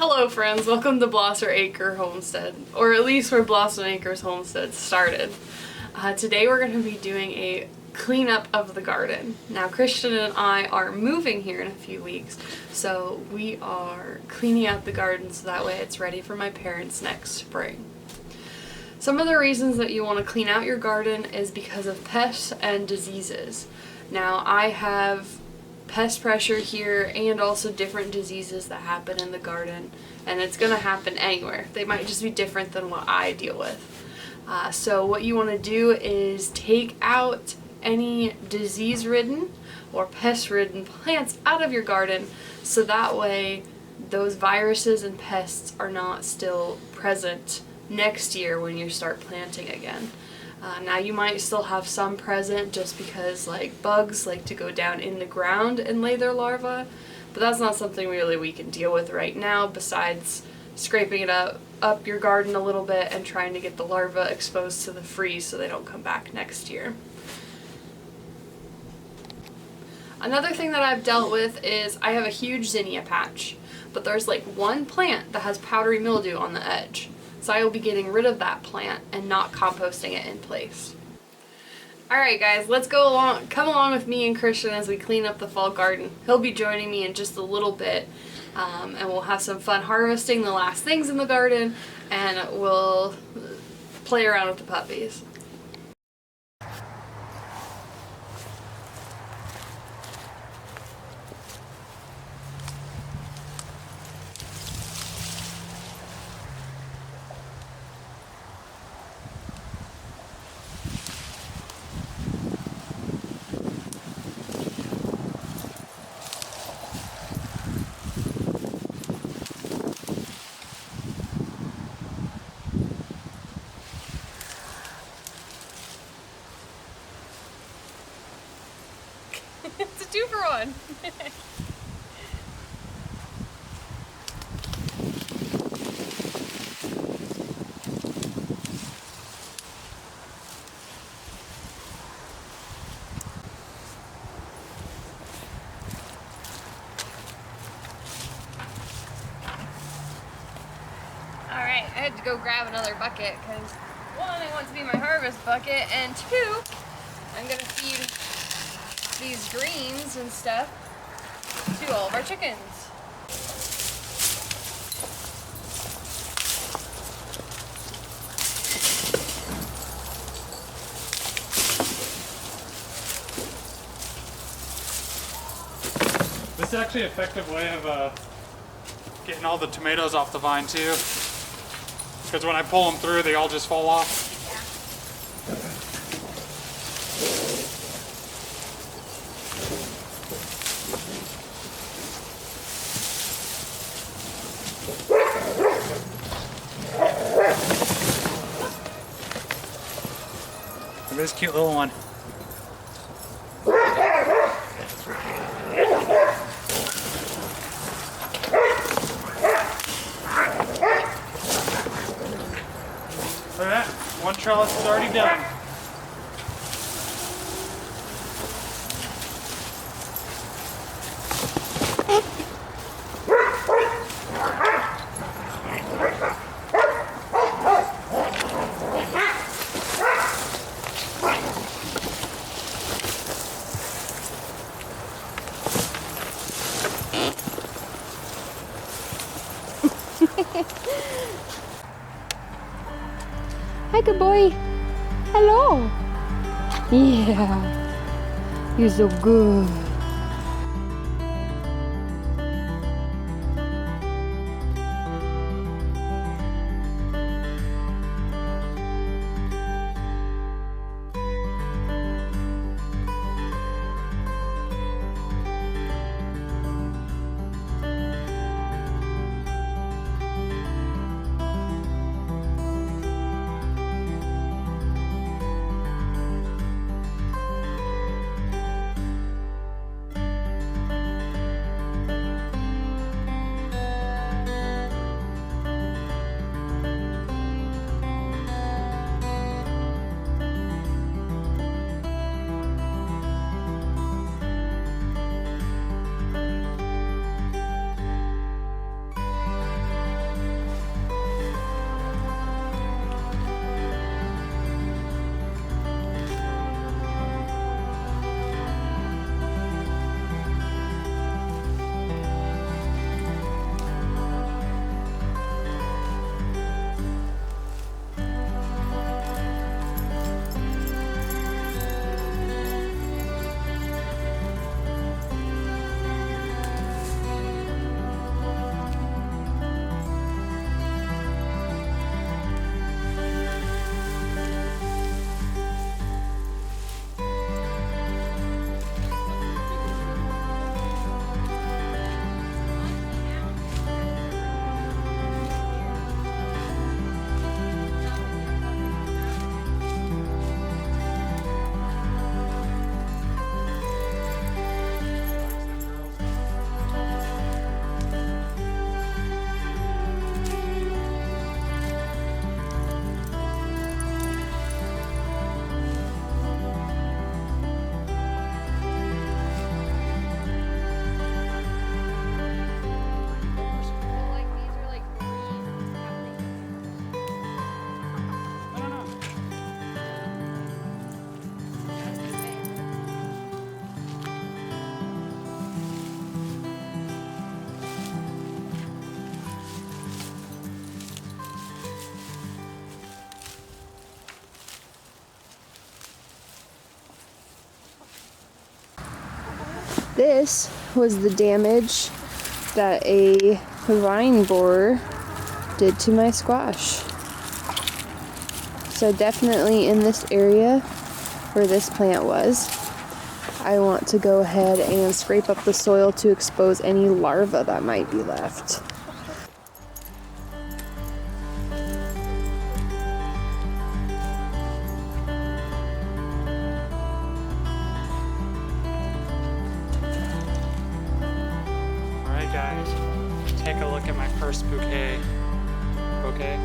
Hello friends, welcome to Blossom Acre Homestead, or at least where Blossom Acres Homestead started. Today we're going to be doing a cleanup of the garden. Now Christian and I are moving here in a few weeks, so we are cleaning out the garden so that way it's ready for my parents next spring. Some of the reasons that you want to clean out your garden is because of pests and diseases. Now I have pest pressure here and also different diseases that happen in the garden, and it's going to happen anywhere. They might just be different than what I deal with. So what you want to do is take out any disease-ridden or pest-ridden plants out of your garden so that way those viruses and pests are not still present next year when you start planting again. Now you might still have some present just because like bugs like to go down in the ground and lay their larvae, but that's not something really we can deal with right now besides scraping it up your garden a little bit and trying to get the larvae exposed to the freeze so they don't come back next year. Another thing that I've dealt with is I have a huge zinnia patch, but there's like one plant that has powdery mildew on the edge. So I will be getting rid of that plant and not composting it in place. Alright guys, let's come along with me and Christian as we clean up the fall garden. He'll be joining me in just a little bit, and we'll have some fun harvesting the last things in the garden, and we'll play around with the puppies. It's a 2-for-1. Alright, I had to go grab another bucket because one, I want to be my harvest bucket, and two, I'm going to feed these greens and stuff to all of our chickens. This is actually an effective way of getting all the tomatoes off the vine too, because when I pull them through they all just fall off. Look at this cute little one. Look at that, one trellis is already done. Hi, good boy. Hello. Yeah. You're so good. This was the damage that a vine borer did to my squash. So definitely in this area where this plant was, I want to go ahead and scrape up the soil to expose any larvae that might be left. Alright guys, take a look at my first bouquet. Okay?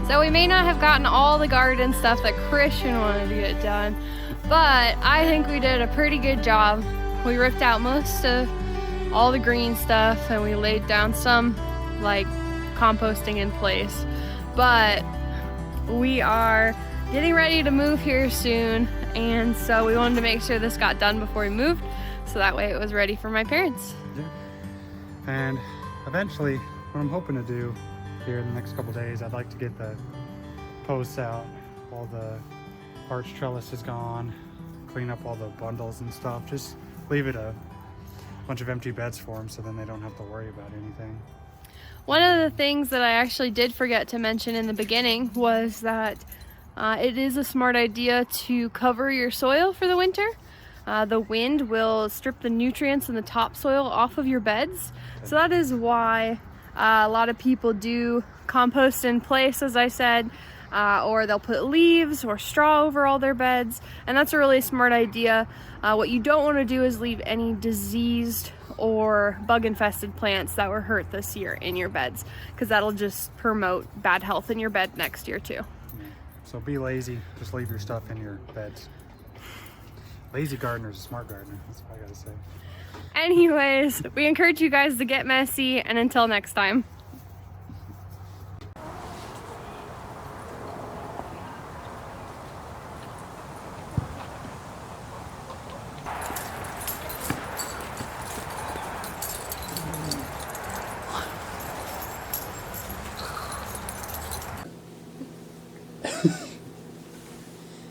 So we may not have gotten all the garden stuff that Christian wanted to get done, but I think we did a pretty good job. We ripped out most of all the green stuff and we laid down some like composting in place. But we are getting ready to move here soon, and so we wanted to make sure this got done before we moved, so that way it was ready for my parents. Yeah. And eventually, what I'm hoping to do here in the next couple days, I'd like to get the posts out, all the arch trellis is gone, clean up all the bundles and stuff, just leave it a bunch of empty beds for them so then they don't have to worry about anything. One of the things that I actually did forget to mention in the beginning was that it is a smart idea to cover your soil for the winter. The wind will strip the nutrients in the topsoil off of your beds. So that is why a lot of people do compost in place, as I said, or they'll put leaves or straw over all their beds, and that's a really smart idea. What you don't want to do is leave any diseased or bug-infested plants that were hurt this year in your beds, because that'll just promote bad health in your bed next year too. Yeah. So be lazy, just leave your stuff in your beds. Lazy gardener's a smart gardener, that's what I gotta say. Anyways, we encourage you guys to get messy, and until next time.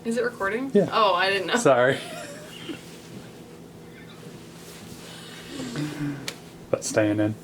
Is it recording? Yeah. Oh, I didn't know. Sorry. That's staying in.